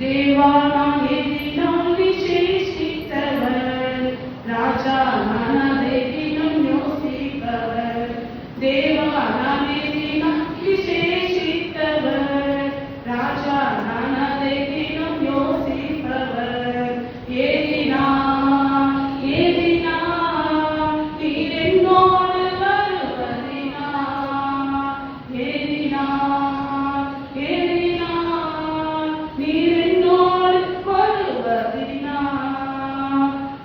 தேவா நான் எதினால் விசேஷித்தவர், ராஜா நான் அதை தினம் யோசிப்பவர். தேவா நான் எதினால் விசேஷித்தவர், ராஜா நான் அதை தினம் யோசிப்பவர். ஏதினா ஏதினா நீர் என்னோடு வருவதினா, ஏதினா ஏதினா நீர் என்னோடு வருவதினா.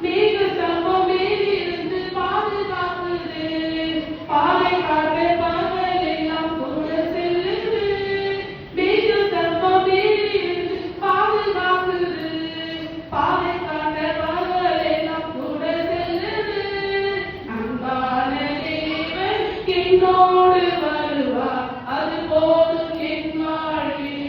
மேக ஸ்தம்பம் மேலிருந்து பாதுகாக்குது, பாலை காட்ட பகல் எல்லாம் கூட செல்லுது. மேக ஸ்தம்பம் மேலிருந்து பாதுகாக்குது, பாலை காட்ட பகல் எல்லாம் கூட செல்லுது. அன்பான தேவன் என்னோடு வருவார், அது போதும் என் வாழ்வில்.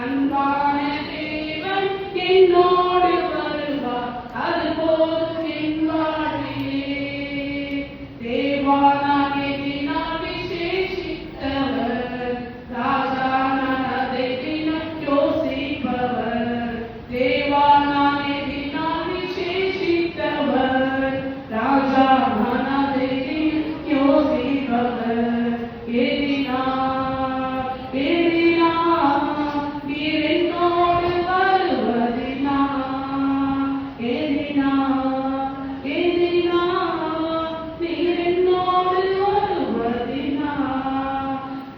அன்பான தேவன் என்னோடு வருவார், அது போதும் என் வாழ்வில். தேவா நான் எதினால் விசேஷித்தவர், ராஜா நான் அதை தினம் யோசிப்பவர். தேவா நான் எதினால் விசேஷித்தவர், ராஜா நான் அதை தினம் யோசிப்பவர். ஏதினா ஏதினா நீர் என்னோடு வருவதினா, ஏதினா ஏதினா நீர் என்னோடு வருவதினா.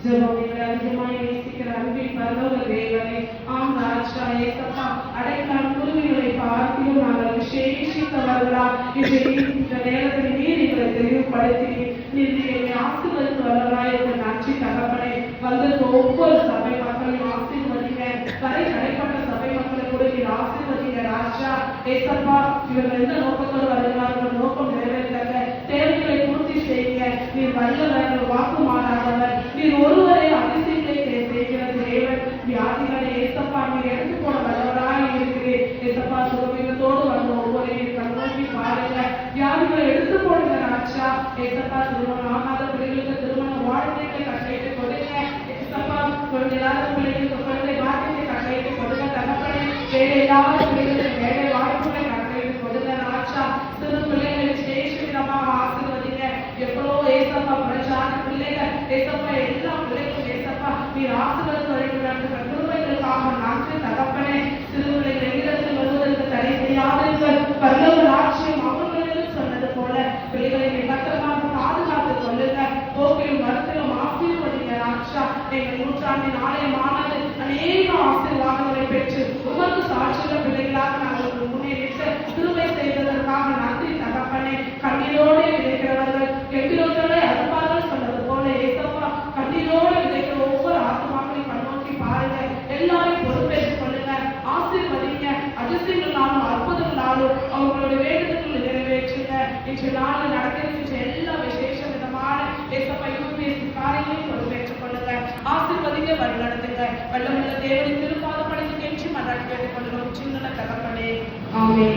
ஜெபங்களை அதிகமாய் நேசிக்கிற அன்பின் பரலோக தேவனே, ஆம் ராஜா ஏசப்பா, அடைக்கலம் குருவிகளை பார்த்திலும் நாங்கள் விசேஷித்தவர்களா இந்த நேரத்தில் நீர் எங்களை தெளிவுபடுத்தி நீர் எங்களை ஆசீர்வதித்தவர்களா என்ற நன்றி தகப்பனே. வந்திருக்க ஒவ்வொரு சபை மக்களையும் ஆசீர்வதிங்க, வரை தடைப்பட்ட சபை மக்களை கூட நீர் ஆசீர்வதிங்க ராஜா ஏசப்பா. இவர்கள் எந்த நோக்கத்தோடு வருகிறார்கள், நோக்கம் நிறைவேற்றாங்க, தேவைகளை பூர்த்தி செய்யுங்க. நீர் வல்லவர், வாக்கு மாறாதவர், நீர் ஒருவரே அதிசயத்தை செய்கிற தேவன். வியாதிகளை ஏசப்பா நீர் எடுத்து போட வல்லவராய் இருக்கிறேன் ஏசப்பா. சுகவீனத்தோடு வந்த ஒவ்வொருவரையும் கண்ணோக்கி பாருங்க, வியாதிகளை எடுத்து போடுங்க ராஜா ஏசப்பா. திருமணம் ஆகாத பிள்ளைகளுக்கு திருமண வாழ்க்கையை கட்டளையிட்டு கொடுங்க ஏசப்பா. குழந்தை இல்லாத பிள்ளைகளுக்கு குழந்தை பாக்கியத்தை கட்டளையிட்டு கொடுங்க தகப்பனே. வேலை இல்லாத பிள்ளைகளுக்கு வேலை வாய்ப்புகளை கட்டளையிட்டு கொடுங்க ராஜா. சிறு பிள்ளைகளை சேஷமாக ஆசீர்வதிங்க. எவ்வளோ ஏசப்பா பிரச்சார பிள்ளைகள் ஏசப்பா, எல்லா பிள்ளைகளும் ஏசப்பா நீர் ஆசீர்வதித்து வருகின்ற குடும்பங்களுக்காக நன்றி தகப்பனே. சிறு பிள்ளைகள் எங்கிடத்தில் வருவதற்கு தடை செய்யாதீர்கள், பரலோக ராஜ்யம் அவர்களுக்கு சொன்னது போல பிள்ளைகளை பத்திரமாக பாதுகாத்துக் கொள்ளுங்க. போக்கிலும் வரத்திலும் ஆசீர்வதிங்க ராஜா. எங்கள் நூற்றாண்டின் ஆலயமானது அநேக ஆசீர்வாதங்களை பெற்று உமக்கு சாட்சியுள்ள பிள்ளைகளாக நாங்கள் முன்னேறிட்டு கிருபை செய்ததற்காக நன்றி தகப்பனே. கண்ணீரோடு விதைக்கிறவர்கள் கெட்டிரோட்டை அறுப்பார்கள் சொன்னது போல ஏசப்பா, கண்ணீரோடு விதைக்கிற ஒவ்வொரு ஆத்மாக்களையும் கண்ணோக்கி பாருங்க, எல்லாரையும் பொறுப்பேற்றுக் கொள்ளுங்க, ஆசீர்வதிங்க. அதிசயங்களாலும் அற்புதங்களாலும் அவங்களுடைய வேண்டுதல்களை நிறைவேற்றுங்க. இன்று நாளில் நடக்கின்ற எல்லா விசேஷ விதமான ஏசப்பா யூபிஎஸ்சி காரியங்களையும் பொறுப்பேற்றுக் கொள்ளுங்க, ஆசீர்வதிங்க, வழிநடத்துங்க. வல்லமுள்ள தேவனின் திருப்பாத படைத்து என்று மன்றாடி கேட்டுக் கொள்ளுகிறோம் சின்ன தகப்பனே, ஆமென்.